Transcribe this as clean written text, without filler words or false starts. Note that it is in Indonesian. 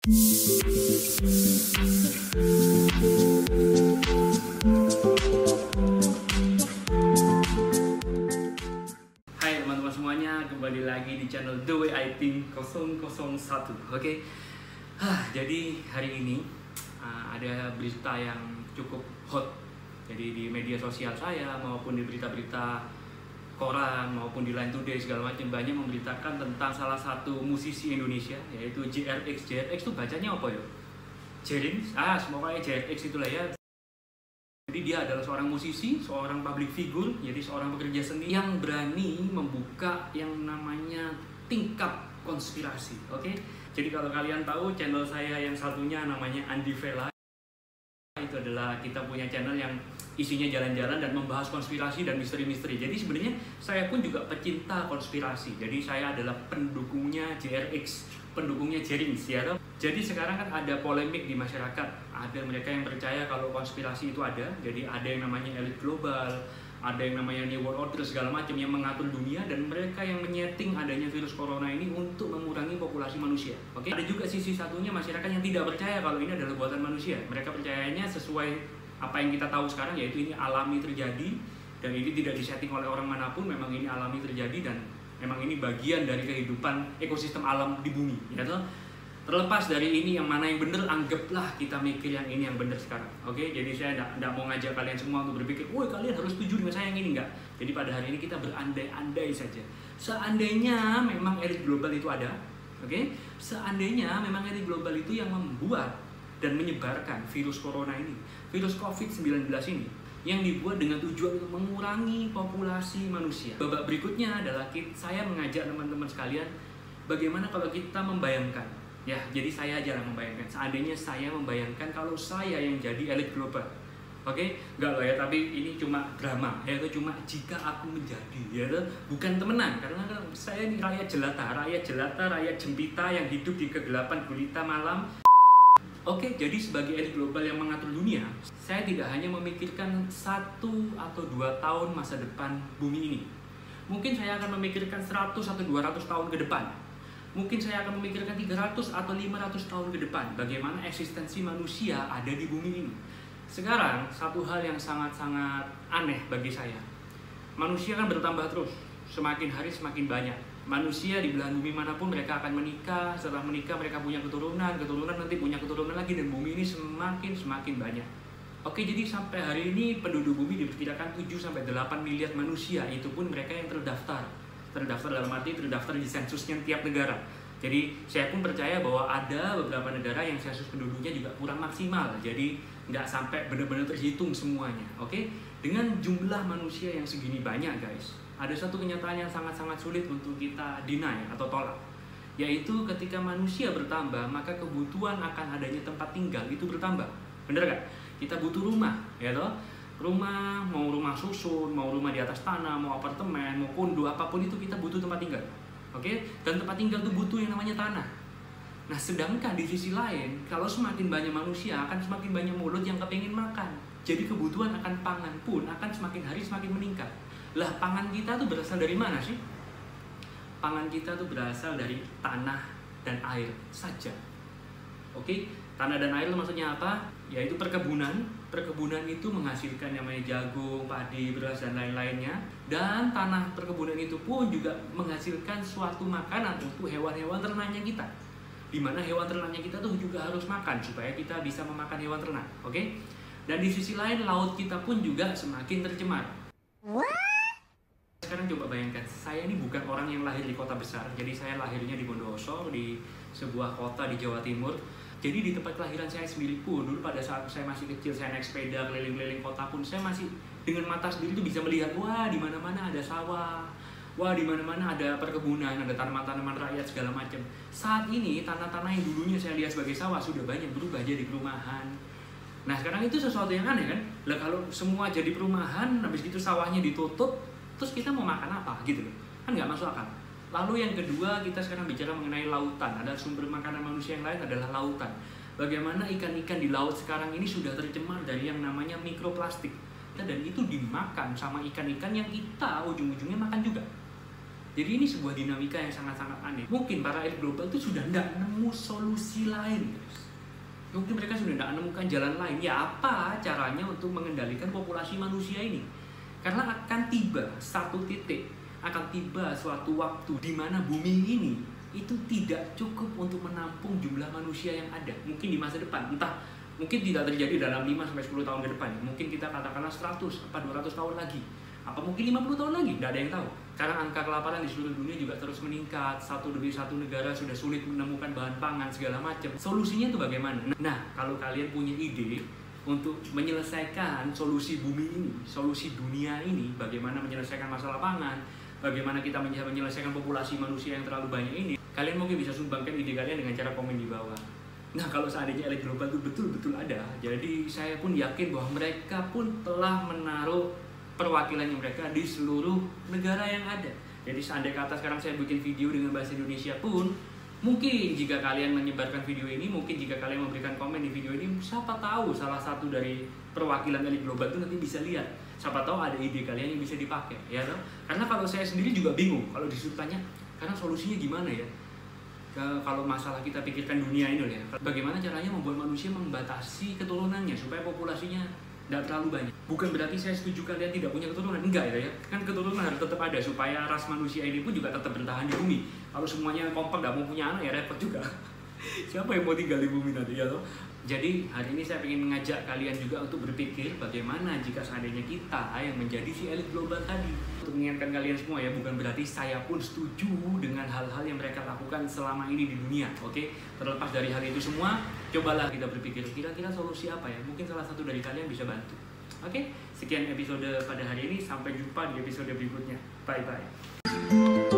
Hai teman-teman semuanya, kembali lagi di channel The Way I Think 001. Oke. Jadi hari ini ada berita yang cukup hot. Jadi di media sosial saya maupun di berita-berita koran maupun di Line Today segala macam banyak memberitakan tentang salah satu musisi Indonesia yaitu JRX. JRX itu bacanya apa ya? Jerings? Semuanya JRX itulah ya. Jadi dia adalah seorang musisi, seorang public figure, jadi seorang pekerja seni yang berani membuka yang namanya tingkap konspirasi. Oke? Jadi kalau kalian tahu channel saya yang satunya namanya Andi Vela, itu adalah kita punya channel yang isinya jalan-jalan dan membahas konspirasi dan misteri-misteri. Jadi sebenarnya saya pun juga pecinta konspirasi. Jadi saya adalah pendukungnya JRX, pendukungnya Jerings ya. Jadi sekarang kan ada polemik di masyarakat. Ada mereka yang percaya kalau konspirasi itu ada. Jadi ada yang namanya elit global, ada yang namanya New World Order segala macam yang mengatur dunia, dan mereka yang menyeting adanya virus corona ini untuk mengurangi populasi manusia. Oke? Ada juga sisi satunya masyarakat yang tidak percaya kalau ini adalah buatan manusia. Mereka percayanya sesuai apa yang kita tahu sekarang, yaitu ini alami terjadi dan ini tidak disetting oleh orang manapun. Memang ini alami terjadi dan memang ini bagian dari kehidupan ekosistem alam di bumi, ya toh? Terlepas dari ini yang mana yang benar, anggaplah kita mikir yang ini yang benar sekarang. Oke, jadi saya tidak mau ngajak kalian semua untuk berpikir, woi kalian harus setuju dengan saya yang ini, enggak. Jadi pada hari ini kita berandai-andai saja. Seandainya memang elit global itu ada, oke? Seandainya memang elit global itu yang membuat dan menyebarkan virus corona ini, virus COVID-19 ini, yang dibuat dengan tujuan untuk mengurangi populasi manusia. Babak berikutnya adalah saya mengajak teman-teman sekalian, bagaimana kalau kita membayangkan, ya, jadi saya jarang membayangkan. Seandainya saya membayangkan kalau saya yang jadi elit global, oke? Enggak loh ya, tapi ini cuma drama, ya itu cuma jika aku menjadi, ya itu bukan temenan, karena saya ini rakyat jelata, rakyat jempita yang hidup di kegelapan gulita malam. Oke, jadi sebagai elit global yang mengatur dunia, saya tidak hanya memikirkan 1 atau 2 tahun masa depan bumi ini. Mungkin saya akan memikirkan 100 atau 200 tahun ke depan. Mungkin saya akan memikirkan 300 atau 500 tahun ke depan, bagaimana eksistensi manusia ada di bumi ini. Sekarang, satu hal yang sangat-sangat aneh bagi saya. Manusia kan bertambah terus, semakin hari semakin banyak. Manusia di belahan bumi manapun mereka akan menikah, setelah menikah mereka punya keturunan nanti punya keturunan lagi, dan bumi ini semakin banyak. Oke, jadi sampai hari ini penduduk bumi diperkirakan 7-8 miliar manusia, itu pun mereka yang terdaftar dalam arti terdaftar di sensusnya tiap negara. Jadi saya pun percaya bahwa ada beberapa negara yang sensus penduduknya juga kurang maksimal, jadi nggak sampai benar-benar terhitung semuanya. Oke, dengan jumlah manusia yang segini banyak guys, ada satu kenyataan yang sangat-sangat sulit untuk kita deny atau tolak, yaitu ketika manusia bertambah, maka kebutuhan akan adanya tempat tinggal itu bertambah. Bener gak? Kita butuh rumah, ya toh? Rumah, mau rumah susun, mau rumah di atas tanah, mau apartemen, mau kondo, apapun itu kita butuh tempat tinggal. Oke? Dan tempat tinggal itu butuh yang namanya tanah. Nah, sedangkan di sisi lain, kalau semakin banyak manusia, akan semakin banyak mulut yang kepingin makan. Jadi kebutuhan akan pangan pun akan semakin hari semakin meningkat. Lah, pangan kita tuh berasal dari mana sih? Pangan kita tuh berasal dari tanah dan air saja. Oke? Tanah dan air itu maksudnya apa? Yaitu perkebunan. Perkebunan itu menghasilkan yang namanya jagung, padi, beras, dan lain-lainnya. Dan tanah perkebunan itu pun juga menghasilkan suatu makanan untuk hewan-hewan ternaknya kita. Dimana hewan ternaknya kita tuh juga harus makan supaya kita bisa memakan hewan ternak. Oke? Dan di sisi lain, laut kita pun juga semakin tercemar. Sekarang coba bayangkan, saya ini bukan orang yang lahir di kota besar. Jadi saya lahirnya di Bondowoso, di sebuah kota di Jawa Timur. Jadi di tempat kelahiran saya sendiri pun, dulu pada saat saya masih kecil, saya naik sepeda keliling-keliling kota pun, saya masih dengan mata sendiri tuh bisa melihat, wah di mana-mana ada sawah, wah di mana-mana ada perkebunan, ada tanaman-tanaman rakyat segala macam. Saat ini tanah-tanah yang dulunya saya lihat sebagai sawah sudah banyak berubah jadi perumahan. Nah sekarang itu sesuatu yang aneh kan? Lah kalau semua jadi perumahan, habis itu sawahnya ditutup, terus kita mau makan apa gitu loh? Kan nggak masuk akal. Lalu yang kedua, kita sekarang bicara mengenai lautan. Ada sumber makanan manusia yang lain adalah lautan. Bagaimana ikan-ikan di laut sekarang ini sudah tercemar dari yang namanya mikroplastik. Dan itu dimakan sama ikan-ikan yang kita ujung-ujungnya makan juga. Jadi ini sebuah dinamika yang sangat-sangat aneh. Mungkin para elit global itu sudah tidak nemu solusi lain, guys. Mungkin mereka sudah tidak menemukan jalan lain. Ya apa caranya untuk mengendalikan populasi manusia ini? Karena akan tiba satu titik, akan tiba suatu waktu di mana bumi ini itu tidak cukup untuk menampung jumlah manusia yang ada. Mungkin di masa depan, entah mungkin tidak terjadi dalam 5-10 tahun ke depan. Mungkin kita katakanlah 100 apa 200 tahun lagi. Apa mungkin 50 tahun lagi? Tidak ada yang tahu. Karena angka kelaparan di seluruh dunia juga terus meningkat. Satu demi satu negara sudah sulit menemukan bahan pangan segala macam. Solusinya itu bagaimana? Nah, kalau kalian punya ide untuk menyelesaikan solusi bumi ini, solusi dunia ini, bagaimana menyelesaikan masalah pangan, bagaimana kita menyelesaikan populasi manusia yang terlalu banyak ini, kalian mungkin bisa sumbangkan ide kalian dengan cara komen di bawah. Nah, kalau seandainya elit global itu betul-betul ada, jadi saya pun yakin bahwa mereka pun telah menaruh perwakilannya mereka di seluruh negara yang ada. Jadi seandainya kata sekarang saya bikin video dengan bahasa Indonesia pun, mungkin jika kalian menyebarkan video ini, mungkin jika kalian memberikan komen di video ini, siapa tahu salah satu dari perwakilan elit global itu nanti bisa lihat. Siapa tahu ada ide kalian yang bisa dipakai, ya toh? Karena kalau saya sendiri juga bingung kalau disuruh tanya, karena solusinya gimana ya? Kalau masalah kita pikirkan dunia ini ya, bagaimana caranya membuat manusia membatasi keturunannya supaya populasinya tidak terlalu banyak. Bukan berarti saya setuju kalian tidak punya keturunan, enggak ya. Kan keturunan harus tetap ada supaya ras manusia ini pun juga tetap bertahan di bumi. Kalau semuanya kompak gak mau punya anak ya repot juga. Siapa yang mau tinggal di bumi nanti ya toh? Jadi hari ini saya ingin mengajak kalian juga untuk berpikir bagaimana jika seandainya kita yang menjadi si elit global tadi. Untuk mengingatkan kalian semua ya, bukan berarti saya pun setuju dengan hal-hal yang mereka lakukan selama ini di dunia, oke? Terlepas dari hal itu semua, cobalah kita berpikir kira-kira solusi apa ya? Mungkin salah satu dari kalian bisa bantu. Oke? Sekian episode pada hari ini, sampai jumpa di episode berikutnya. Bye-bye.